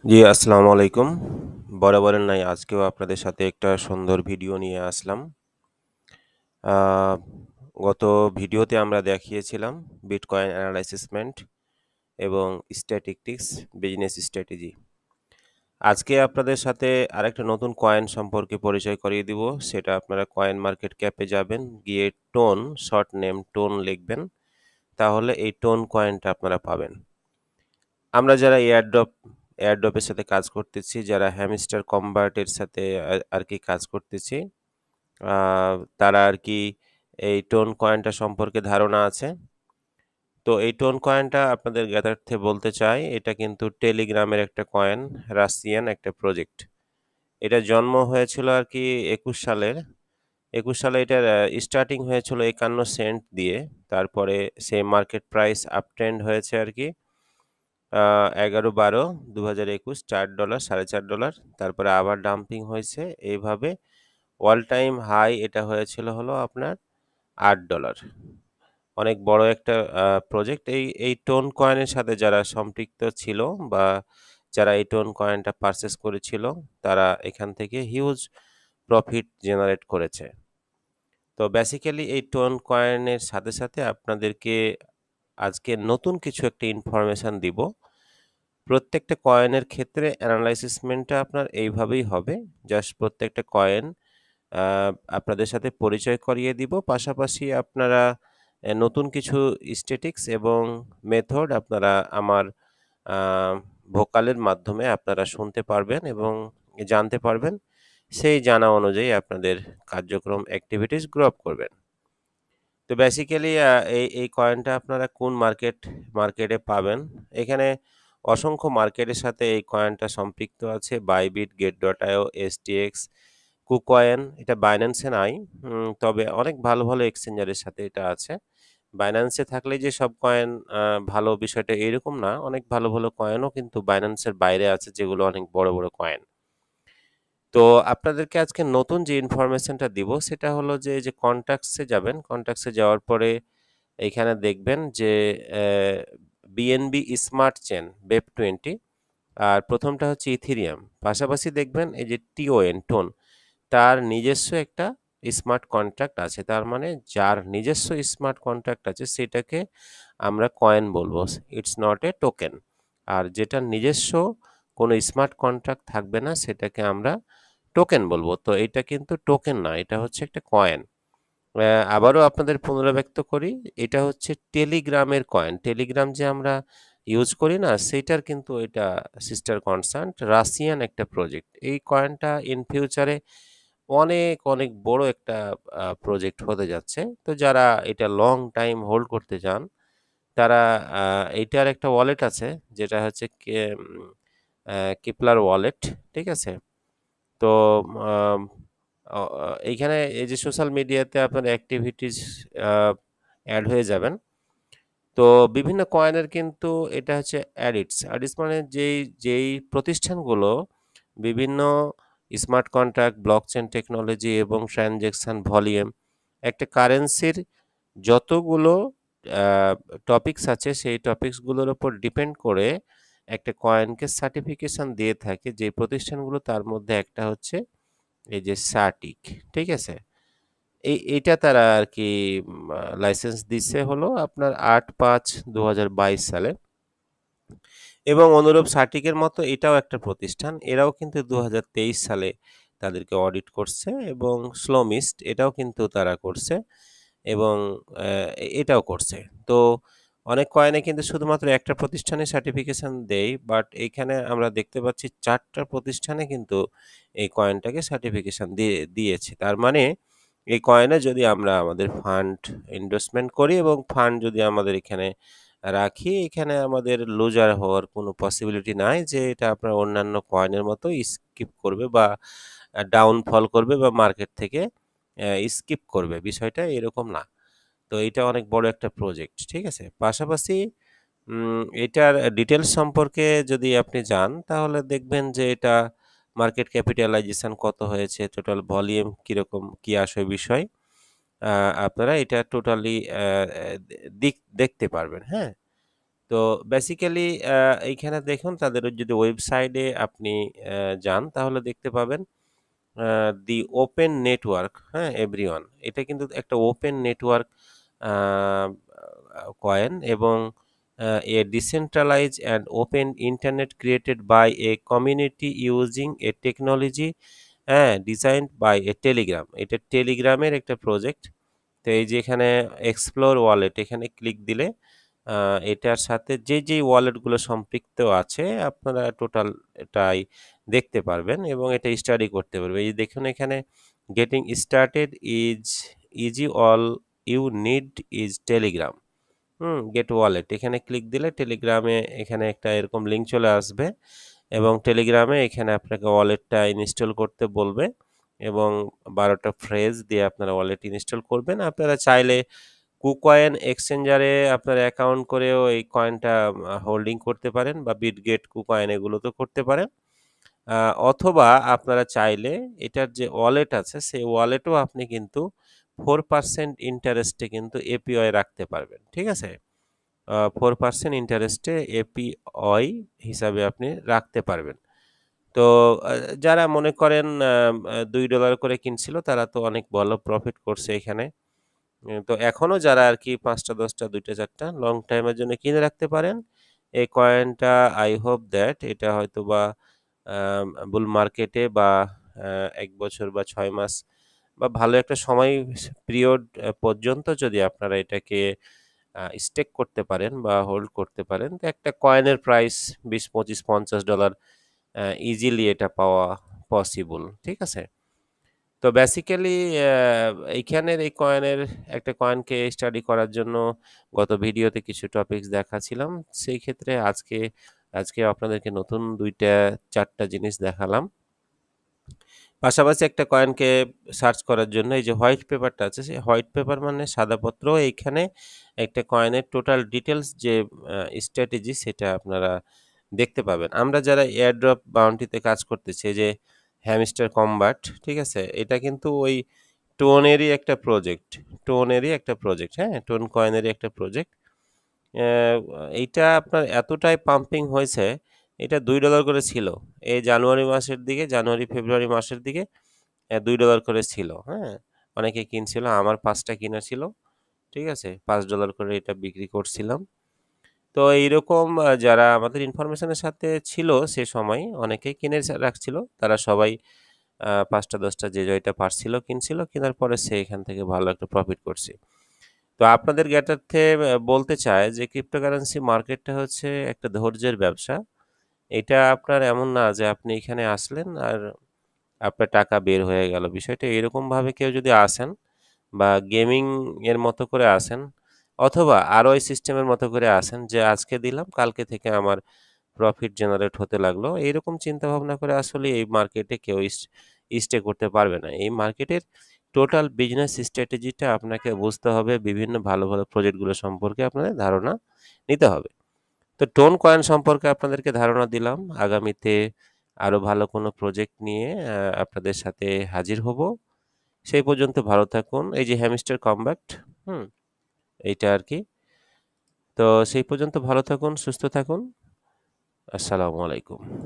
জি, আসসালামু আলাইকুম। বরাবরের ন্যায় আজকেও আপনাদের সাথে একটা সুন্দর ভিডিও নিয়ে আসলাম। আ গত ভিডিওতে আমরা দেখিয়েছিলাম বিটকয়েন অ্যানালাইসিসমেন্ট এবং স্ট্যাটিস্টিক্স বিজনেস স্ট্র্যাটেজি। আজকে আপনাদের সাথে আরেকটা নতুন কয়েন সম্পর্কে পরিচয় করিয়ে দিব। সেটা আপনারা কয়েন মার্কেট ক্যাপে যাবেন, গিয়ে টোন, শর্ট নেম টোন লিখবেন। তাহলে এই টোন কয়েনটা আপনারা পাবেন। আমরা যারা এয়ারড্রপের সাথে কাজ করতেছি, যারা হ্যামস্টার কনভার্টের সাথে আরকি কাজ করতেছি, আ তারা আরকি এই টোন কয়েনটা সম্পর্কে ধারণা আছে। তো এই টোন কয়েনটা আপনাদের জ্ঞাতার্থে বলতে চাই, এটা কিন্তু টেলিগ্রামের একটা কয়েন, রাশিয়ান একটা প্রজেক্ট। এটার জন্ম হয়েছিল আরকি ২১ সালের। ২১ সালে এটার স্টার্টিং হয়েছিল ৫১ সেন্ট দিয়ে। তারপরে সেই মার্কেট প্রাইস আপট্রেন্ড হয়েছে আরকি ১১-১২ ২০২১ $৪ $৪.৫ তারপরে আবার ডাম্পিং হয়েছে। এইভাবে অল টাইম হাই এটা হয়েছিল হলো আপনার $৮। অনেক বড় একটা প্রজেক্ট। এই টোন কয়েনের সাথে যারা সম্পৃক্ত ছিল বা যারা এই টোন কয়েনটা পারচেজ করেছিল, তারা এখান থেকে হিউজ প্রফিট জেনারেট করেছে। তো বেসিক্যালি এই টোন কয়েনের সাথে, সাথে আপনাদেরকে আজকে নতুন কিছু একটা ইনফরমেশন দিব। প্রত্যেকটা কয়েনের ক্ষেত্রে অ্যানালাইসিসমেন্টটা আপনার এইভাবেই হবে। জাস্ট প্রত্যেকটা কয়েন আ আপনাদের সাথে পরিচয় করিয়ে দিব। পাশাপাশি আপনারা নতুন কিছু স্ট্যাটিক্স এবং মেথড আপনারা আমার আ ভোকালের মাধ্যমে আপনারা শুনতে পারবেন এবং জানতে পারবেন। সেই জানা অনুযায়ী আপনাদের কার্যক্রম এক্টিভিটিস গ্রো আপ করবেন। তো বেসিক্যালি এই কয়েনটা আপনারা কোন মার্কেটে পাবেন? এখানে অসংখ্য মার্কেটের সাথে এই কয়েনটা সম্পৃক্ত আছে। বাইবিট, Gate.io, STX, KuCoin এটা Binance এ নাই। তবে অনেক ভালো, ভালো এক্সচেঞ্জারের সাথে এটা আছে। Binance এ থাকলেই যে সব কয়েন আ ভালো বিষয়টা এরকম না। অনেক ভালো, ভালো কয়েনও কিন্তু Binance এর বাইরে আছে যেগুলো অনেক বড়, বড় কয়েন। তো আপনাদেরকে আজকে নতুন যে ইনফরমেশনটা দিব সেটা হলো যে, এই যে কনট্যাক্টস এ যাবেন। কনট্যাক্টস এ যাওয়ার পরে এইখানে দেখবেন যে বিএনবি স্মার্ট চেইন BEP20 আর ১ম টা হচ্ছে ইথেরিয়াম। পাশাপাশি দেখবেন এই যে টোন তার নিজস্ব একটা স্মার্ট কন্ট্রাক্ট আছে। তার মানে যার নিজস্ব স্মার্ট কন্ট্রাক্ট আছে সেটাকে আমরা কয়েন বলবো। It's not a token. আর যেটার নিজস্ব কোনো স্মার্ট কন্ট্রাক্ট থাকবে না সেটাকে আমরা টোকেন বলবো। তো এইটা কিন্তু টোকেন না, এটা হচ্ছে একটা কয়েন। আবারও আপনাদের পুনরাবৃত্ত করি, এটা হচ্ছে টেলিগ্রামের কয়েন। টেলিগ্রাম যে আমরা ইউজ করি না, সেইটার কিন্তু এটা সিস্টার কনসার্ন রাশিয়ান একটা প্রজেক্ট। এই কয়েনটা ইন ফিউচারে অনেক, অনেক বড় একটা প্রজেক্ট হতে যাচ্ছে। তো যারা এটা লং টাইম হোল্ড করতে চান, তারা আ এইটার একটা ওয়ালেট আছে, যেটা হচ্ছে Keplr ওয়ালেট, ঠিক আছে? তো আম অ অ এইখানে এই যে সোশ্যাল মিডিয়াতে আপনার অ্যাক্টিভিটিস আ এড হয়ে যাবেন। তো বিভিন্ন কয়েনের কিন্তু এটা হচ্ছে অ্যাডিটস। অ্যাডিটস মানে যেই প্রতিষ্ঠানগুলো বিভিন্ন স্মার্ট কন্ট্রাক্ট, ব্লকচেইন টেকনোলজি এবং ট্রান্সেকশন ভলিউম একটা কারেন্সির যতগুলো আ টপিকস আছে সেই টপিকসগুলোর উপর ডিপেন্ড করে একটা কয়েনকে সার্টিফিকেশন দিয়ে থাকে। যে প্রতিষ্ঠানগুলো তার মধ্যে একটা হচ্ছে এই যে সার্টিক, ঠিক আছে? এইটা তারা আরকি লাইসেন্স দিছে হলো আপনার ৮/৫/২০২২ সালে এবং অনুরূপ সার্টিকের মতো এটাও একটা প্রতিষ্ঠান। এরাও কিন্তু ২০২৩ সালে তাদেরকে অডিট করছে এবং স্লোমিস্ট এটাও কিন্তু তারা করছে এবং এটাও করছে। তো অনেক কয়েনে কিন্তু শুধুমাত্র একটা প্রতিষ্ঠানে সার্টিফিকেশন দেয়, বাট এইখানে আমরা দেখতে পাচ্ছি ৪ টা প্রতিষ্ঠানে কিন্তু এই কয়েনটাকে সার্টিফিকেশন দিয়েছে। তার মানে এই কয়েনে যদি আমরা আমাদের ফান্ড ইনভেস্টমেন্ট করি এবং ফান্ড যদি আমাদের এখানে রাখি, এখানে আমাদের লুজার হওয়ার কোনো পসিবিলিটি নাই যে এটা আপনার অন্যান্য কয়েনের মতো স্কিপ করবে বা ডাউনফল করবে বা মার্কেট থেকে স্কিপ করবে। বিষয়টা এরকম না। তো এইটা অনেক বড় একটা প্রজেক্ট, ঠিক আছে? পাশাপাশি এটার ডিটেইলস সম্পর্কে যদি আপনি যান তাহলে দেখবেন যে এটা মার্কেট ক্যাপিটালাইজেশন কত হয়েছে, টোটাল ভলিউম কিরকম, কি আসে বিষয়। আ আপনারা এটা টোটালি অ্যা অ্যা দেখতে পারবেন, হ্যাঁ? তো তো বেসিক্যালি এইখানে দেখুন তাদের যদি ওয়েবসাইটে আপনি যান তাহলে দেখতে পাবেন দি ওপেন নেটওয়ার্ক, হ্যাঁ, এভরিওয়ান। এটা কিন্তু একটা ওপেন নেটওয়ার্ক কয়েন এবং a decentralize and open internet created by a community using a technology, হ্যাঁ, ডিজাইনড বাই এ টেলিগ্রাম। এটা টেলিগ্রামের একটা প্রজেক্ট। তো এই যে এখানে এক্সপ্লোর ওয়ালেট এখানে ক্লিক দিলে এটার সাথে যেই ওয়ালেটগুলো সম্পৃক্ত আছে আপনারা টোটাল এটাই দেখতে পারবেন এবং এটা স্টাডি করতে পারবেন। এই যে দেখুন এখানে getting started is easy, all you need is Telegram. Get wallet এখানে ক্লিক দিলে টেলিগ্রামে এখানে একটা এরকম লিঙ্ক চলে আসবে এবং টেলিগ্রামে এখানে আপনাকে ওয়ালেটটা ইনস্টল করতে বলবে এবং 12টা ফ্রেজ দিয়ে আপনারা ওয়ালেট ইনস্টল করবেন। আপনারা চাইলে কুকয়েন এক্সচেঞ্জারে আপনার অ্যাকাউন্ট করেও এই কয়েনটা হোল্ডিং করতে পারেন বা বিটগেট, কুকয়েন এগুলোতে করতে পারেন। অথবা আপনারা চাইলে এটার যে ওয়ালেট আছে সেই ওয়ালেটও আপনি কিন্তু 4% ইন্টারেস্টে কিন্তু এপিওয়াই রাখতে পারবেন। ঠিক আছে? 4% ইন্টারেস্টে এপিওয়াই হিসাবে আপনি রাখতে পারবেন। তো আ যারা মনে করেন $2 করে কিনছিল তারা তো অনেক ভালো প্রফিট করছে এখানে। তো এখনো যারা আরকি ৫ টা ১০ টা ২ টা ৪ টা লং টাইমের জন্য কিনে রাখতে পারেন। এই কয়েনটা আই হোপ দ্যাট এটা হয়তোবা বুল মার্কেটে বা ১ বছর বা ৬ মাস বা ভালো একটা সময় পিরিয়ড পর্যন্ত যদি আপনারা এটাকে স্টেক করতে পারেন বা হোল্ড করতে পারেন, তো একটা কয়েনের প্রাইস ২০, ২৫, $50 ইজিলি এটা পাওয়া পসিবল। ঠিক আছে? তো বেসিক্যালি এইখানের এই কয়েনের একটা কয়েনকে স্টাডি করার জন্য গত ভিডিওতে কিছু টপিকস দেখাচ্ছিলাম। সেই ক্ষেত্রে আজকে আপনাদেরকে নতুন ২ টা ৪ টা জিনিস দেখালাম। পাশাপাশি একটা কয়েনকে সার্চ করার জন্য এই যে হোয়াইট পেপারটা আছে, সেই হোয়াইট পেপার মানে সাদা পত্র। এইখানে একটা কয়েনের টোটাল ডিটেইলস যে স্ট্র্যাটেজি সেটা আপনারা দেখতে পাবেন। আমরা যারা এয়ারড্রপ বাউন্টিতে কাজ করতেছি, এই যে হ্যামস্টার কমব্যাট, ঠিক আছে? এটা কিন্তু ওই টোনেরই একটা প্রজেক্ট, হ্যাঁ? টোন কয়েনেরই একটা প্রজেক্ট। এইটা আপনার এতটাই পাম্পিং হয়েছে, এটা $2 করে ছিল। এই জানুয়ারি, ফেব্রুয়ারি মাসের দিকে $2 করে ছিল, হ্যাঁ? অনেকে কিনছিল। আমার ৫ টা কিনা ছিল। ঠিক আছে? $5 করে এটা বিক্রি করছিলাম। তো এইরকম যারা আমাদের ইনফরমেশনের সাথে ছিল সে সময় অনেকেই কিনে রাখছিল। তারা সবাই ৫ টা ১০ টা যে জয়টা পারছিল কিনছিল। কেনার পরে সে এখান থেকে ভালো একটা প্রফিট করছে। তো আপনাদের জ্ঞাতার্থে বলতে চাই যে ক্রিপ্টোকারেন্সি মার্কেটটা হচ্ছে একটা ধৈর্যের ব্যবসা। এটা আপনার এমন না যে আপনি এখানে আসলেন আর আপনার টাকা বের হয়ে গেল। বিষয়টা এরকমভাবে কেউ যদি আসেন বা গেমিং এর মতো করে আসেন অথবা আরওআই সিস্টেমের মতো করে আসেন যে আজকে দিলাম কালকে থেকে আমার প্রফিট জেনারেট হতে লাগলো। এইরকম চিন্তাভাবনা করে আসলে এই মার্কেটে কেউ স্টে করতে পারবে না। এই মার্কেটের টোটাল বিজনেস স্ট্র্যাটেজিটা আপনাকে বুঝতে হবে। বিভিন্ন ভালো প্রজেক্টগুলো সম্পর্কে আপনাদের ধারণা নিতে হবে। তো টোন কয়েন সম্পর্কে আপনাদেরকে ধারণা দিলাম। আগামীতে আরো ভালো কোনো প্রজেক্ট নিয়ে আপনাদের সাথে হাজির হব। সেই পর্যন্ত ভালো থাকুন। এই যে হ্যামস্টার কমব্যাট, হুম? এইটা আরকি। তো সেই পর্যন্ত ভালো থাকুন, সুস্থ থাকুন। আসসালামু আলাইকুম।